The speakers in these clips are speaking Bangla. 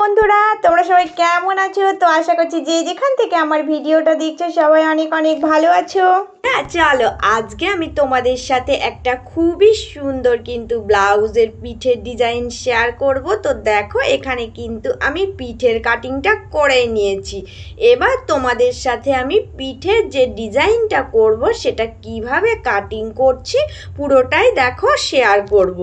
বন্ধুরা, তোমরা সবাই কেমন আছো? তো আশা করছি যে যেখান থেকে আমার ভিডিওটা দেখছো সবাই অনেক অনেক ভালো আছো। চলো আজকে আমি তোমাদের সাথে একটা খুবই সুন্দর কিন্তু ব্লাউজের পিঠের ডিজাইন শেয়ার করব। তো দেখো এখানে কিন্তু আমি পিঠের কাটিংটা করে নিয়েছি। এবার তোমাদের সাথে আমি পিঠের যে ডিজাইনটা করব সেটা কিভাবে কাটিং করছি পুরোটাই দেখো শেয়ার করব।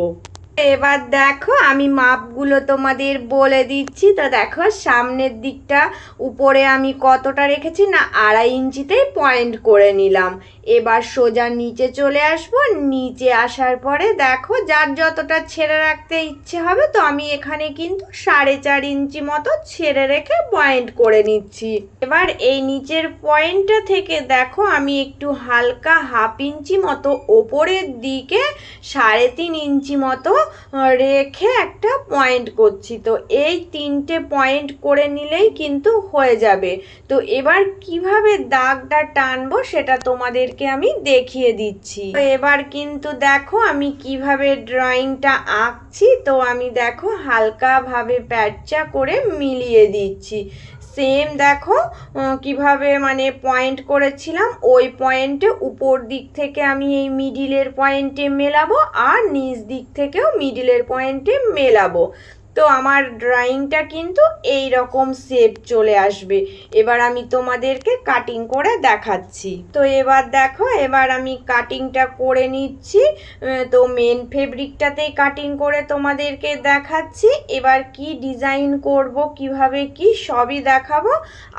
এবার দেখো আমি মাপগুলো তোমাদের বলে দিচ্ছি। তো দেখো সামনের দিকটা উপরে আমি কতটা রেখেছি না, 2.5 ইঞ্চিতেই পয়েন্ট করে নিলাম। এবার সোজা নিচে চলে আসবো। নিচে আসার পরে দেখো যার যতটা ছেড়ে রাখতে ইচ্ছে হবে, তো আমি এখানে কিন্তু 4.5 ইঞ্চি মতো ছেড়ে রেখে পয়েন্ট করে নিচ্ছি। এবার এই নিচের পয়েন্টটা থেকে দেখো আমি একটু হালকা 1/2 ইঞ্চি মতো ওপরের দিকে 3.5 ইঞ্চি মতো রেখে একটা পয়েন্ট করছি। তো এই 3টে পয়েন্ট করে নিলেই কিন্তু হয়ে যাবে। তো এবার কিভাবে দাগটা টানবো সেটা তোমাদেরকে আমি দেখিয়ে দিচ্ছি। তো এবার কিন্তু দেখো আমি কিভাবে ড্রয়িংটা আঁকছি। তো আমি দেখো হালকাভাবে প্যাঁচা করে মিলিয়ে দিচ্ছি। সেম দেখো কিভাবে মানে পয়েন্ট করেছিলাম ওই পয়েন্টে উপর দিক থেকে আমি এই মিডিলের পয়েন্টে মেলাবো, আর নিচ দিক থেকেও মিডিলের পয়েন্টে মেলাবো। তো আমার ড্রয়িংটা কিন্তু এই রকম শেপ চলে আসবে। এবার আমি তোমাদেরকে কাটিং করে দেখাচ্ছি। তো এবার দেখো এবার আমি কাটিংটা করে নিচ্ছি। তো মেন ফেব্রিকটাতেই কাটিং করে তোমাদেরকে দেখাচ্ছি। এবার কি ডিজাইন করব কিভাবে কি সবই দেখাবো।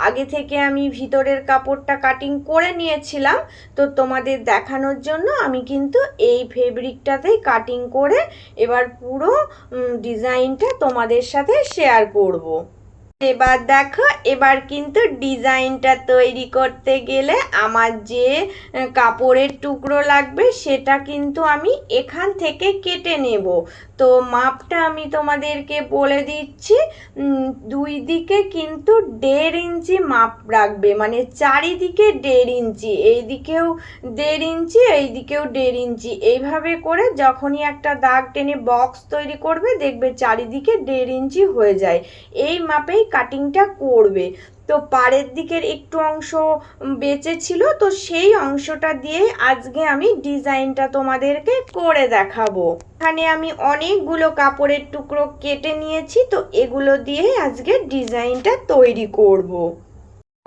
আগে থেকে আমি ভিতরের কাপড়টা কাটিং করে নিয়েছিলাম। তো তোমাদের দেখানোর জন্য আমি কিন্তু এই ফেব্রিকটাতেই কাটিং করে এবার পুরো ডিজাইনটা তোমাদের সাথে শেয়ার করব। এবার দেখো এবার কিন্তু ডিজাইনটা তৈরি করতে গেলে আমার যে কাপড়ের টুকরো লাগবে সেটা কিন্তু আমি এখান থেকে কেটে নেব। তো মাপটা আমি তোমাদেরকে বলে দিচ্ছি। দুই দিকে কিন্তু 1.5 ইঞ্চি মাপ রাখবে, মানে চারিদিকে 1.5 ইঞ্চি, এইদিকেও 1.5 ইঞ্চি এইদিকেও 1.5 ইঞ্চি, এইভাবে করে যখনই একটা দাগ টেনে বক্স তৈরি করবে দেখবে চারিদিকে 1.5 ইঞ্চি হয়ে যায়। এই মাপেই কাটিংটা করবে। তো পাড়ের দিকের একটু অংশ বেঁচে ছিল, তো সেই অংশটা দিয়ে আজকে আমি ডিজাইনটা তোমাদেরকে করে দেখাবো। এখানে আমি অনেকগুলো কাপড়ের টুকরো কেটে নিয়েছি, তো এগুলো দিয়ে আজকে ডিজাইনটা তৈরি করব।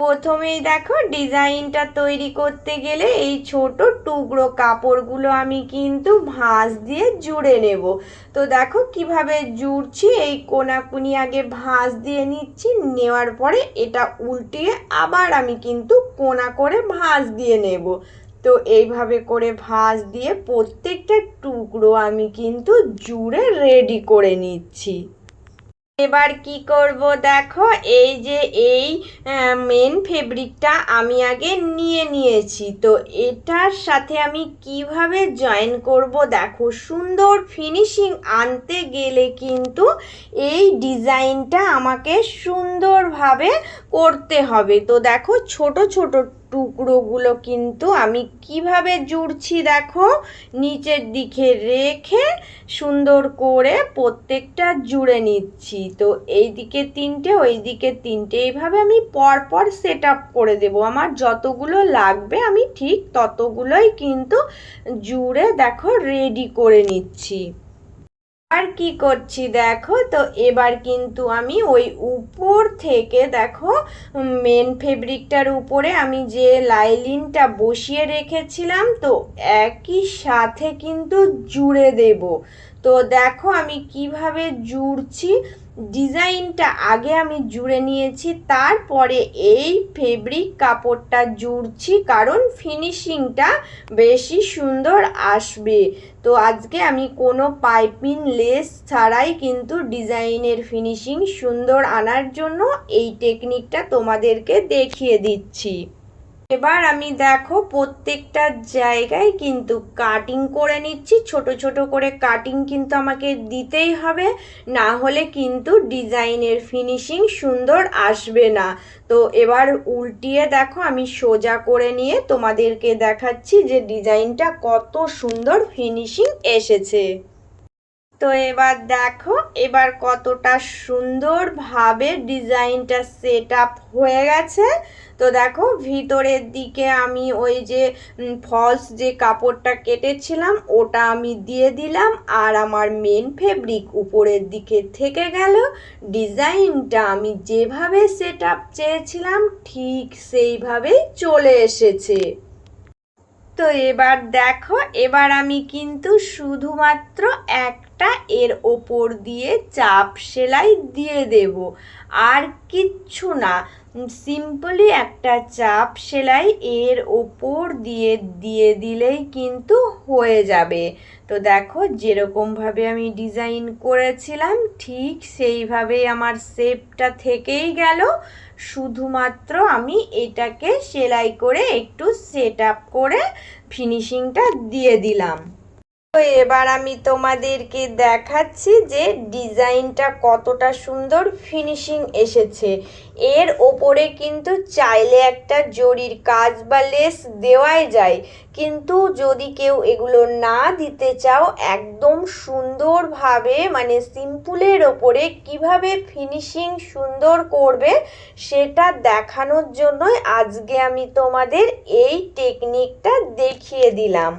প্রথমেই দেখো ডিজাইনটা তৈরি করতে গেলে এই ছোট টুকরো কাপড়গুলো আমি কিন্তু ভাঁজ দিয়ে জুড়ে নেব। তো দেখো কিভাবে জুড়ছি, এই কোনাকুনি আগে ভাঁজ দিয়ে নিচ্ছি, নেওয়ার পরে এটা উল্টিয়ে আবার আমি কিন্তু কোনা করে ভাঁজ দিয়ে নেব। তো এইভাবে করে ভাঁজ দিয়ে প্রত্যেকটা টুকরো আমি কিন্তু জুড়ে রেডি করে নিচ্ছি। এবার কি করব দেখো, এই যে এই মেন ফেব্রিকটা আমি আগে নিয়েছি। তো এটার সাথে আমি কিভাবে জয়েন করব দেখো, সুন্দর ফিনিশিং আনতে গেলে কিন্তু এই ডিজাইনটা আমাকে সুন্দরভাবে করতে হবে। তো দেখো ছোট ছোট টুকরোগুলো কিন্তু আমি কিভাবে জুড়ছি দেখো, নিচের দিকে রেখে সুন্দর করে প্রত্যেকটা জুড়ে নিচ্ছি। তো এই দিকে 3টে ওই দিকে 3টে, এইভাবে আমি পরপর সেট আপ করে দেব। আমার যতগুলো লাগবে আমি ঠিক ততগুলোই কিন্তু জুড়ে দেখো রেডি করে নিচ্ছি। আর কি করছি দেখো, তো এবার কিন্তু আমি ওই উপর থেকে দেখো মেন ফেব্রিকটার উপরে আমি যে লাইলিনটা বসিয়ে রেখেছিলাম, তো একই সাথে কিন্তু জুড়ে দেব। তো দেখো আমি কিভাবে জুড়ছি, ডিজাইনটা আগে আমি জুড়ে নিয়েছি, তারপরে এই ফেব্রিক কাপড়টা জুড়ছি, কারণ ফিনিশিংটা বেশি সুন্দর আসবে। তো আজকে আমি কোনো পাইপিং লেস ছাড়াই কিন্তু ডিজাইনের ফিনিশিং সুন্দর আনার জন্য এই টেকনিকটা তোমাদেরকে দেখিয়ে দিচ্ছি। এবার আমি দেখো প্রত্যেকটা জায়গায় কিন্তু কাটিং করে নিচ্ছি। ছোট ছোট করে কাটিং কিন্তু আমাকে দিতেই হবে, না হলে কিন্তু ডিজাইনের ফিনিশিং সুন্দর আসবে না। তো এবার উল্টিয়ে দেখো আমি সোজা করে নিয়ে তোমাদেরকে দেখাচ্ছি যে ডিজাইনটা কত সুন্দর ফিনিশিং এসেছে। তো এবার দেখো এবার কতটা সুন্দরভাবে ডিজাইনটা সেট আপ হয়ে গেছে। তো দেখো ভিতরের দিকে আমি ওই যে ফলস যে কাপড়টা কেটেছিলাম ওটা আমি দিয়ে দিলাম, আর আমার মেন ফেব্রিক উপরের দিকে থেকে গেল। ডিজাইনটা আমি যেভাবে সেট আপ চেয়েছিলাম ঠিক সেইভাবেই চলে এসেছে। তো এবার দেখো এবার আমি কিন্তু শুধুমাত্র একটা এর ওপর দিয়ে চাপ সেলাই দিয়ে দেব, আর কিচ্ছু না। সিম্পলি একটা চাপ সেলাই এর ওপর দিয়ে দিয়ে দিলেই কিন্তু হয়ে যাবে। তো দেখো যেরকমভাবে আমি ডিজাইন করেছিলাম ঠিক সেইভাবেই আমার শেপটা থেকেই গেল। শুধুমাত্র আমি এটাকে সেলাই করে একটু সেট আপ করে ফিনিশিংটা দিয়ে দিলাম। তো এবার আমি তোমাদেরকে দেখাচ্ছি যে ডিজাইনটা কতটা সুন্দর ফিনিশিং এসেছে। এর ওপরে কিন্তু চাইলে একটা জরির কাজ বা লেস দেওয়াই যায়, কিন্তু যদি কেউ এগুলো না দিতে চাও একদম সুন্দরভাবে মানে সিম্পলের ওপরে কিভাবে ফিনিশিং সুন্দর করবে সেটা দেখানোর জন্যই আজকে আমি তোমাদের এই টেকনিকটা দেখিয়ে দিলাম।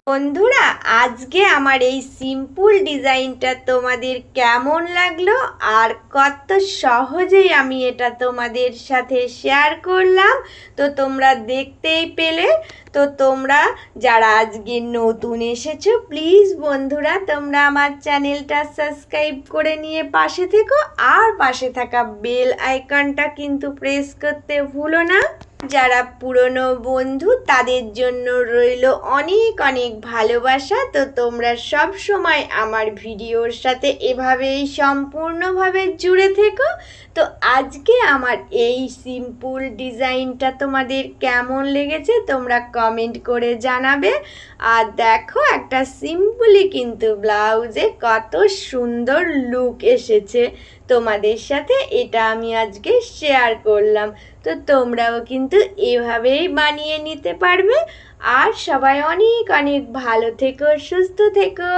বন্ধুরা আজকে আমার এই সিম্পল ডিজাইনটা তোমাদের কেমন লাগলো আর কত সহজেই আমি এটা তোমাদের সাথে শেয়ার করলাম তো তোমরা দেখতেই পেলে। তো তোমরা যারা আজকে নতুন এসেছো প্লিজ বন্ধুরা তোমরা আমার চ্যানেলটা সাবস্ক্রাইব করে নিয়ে পাশে থেকো, আর পাশে থাকা বেল আইকনটা কিন্তু প্রেস করতে ভুলো না। যারা পুরনো বন্ধু তাদের জন্য রইল অনেক অনেক ভালোবাসা। তো তোমরা সব সময় আমার ভিডিওর সাথে এভাবেই সম্পূর্ণভাবে জুড়ে থেকো। তো আজকে আমার এই সিম্পল ডিজাইনটা তোমাদের কেমন লেগেছে তোমরা কমেন্ট করে জানাবে। আর দেখো একটা সিম্পলি কিন্তু ব্লাউজে কত সুন্দর লুক এসেছে তোমাদের সাথে, এটা আমি আজকে শেয়ার করলাম। তো তোমরাও কিন্তু এভাবেই বানিয়ে নিতে পারবে। আর সবাই অনেক অনেক ভালো থেকো, সুস্থ থেকো।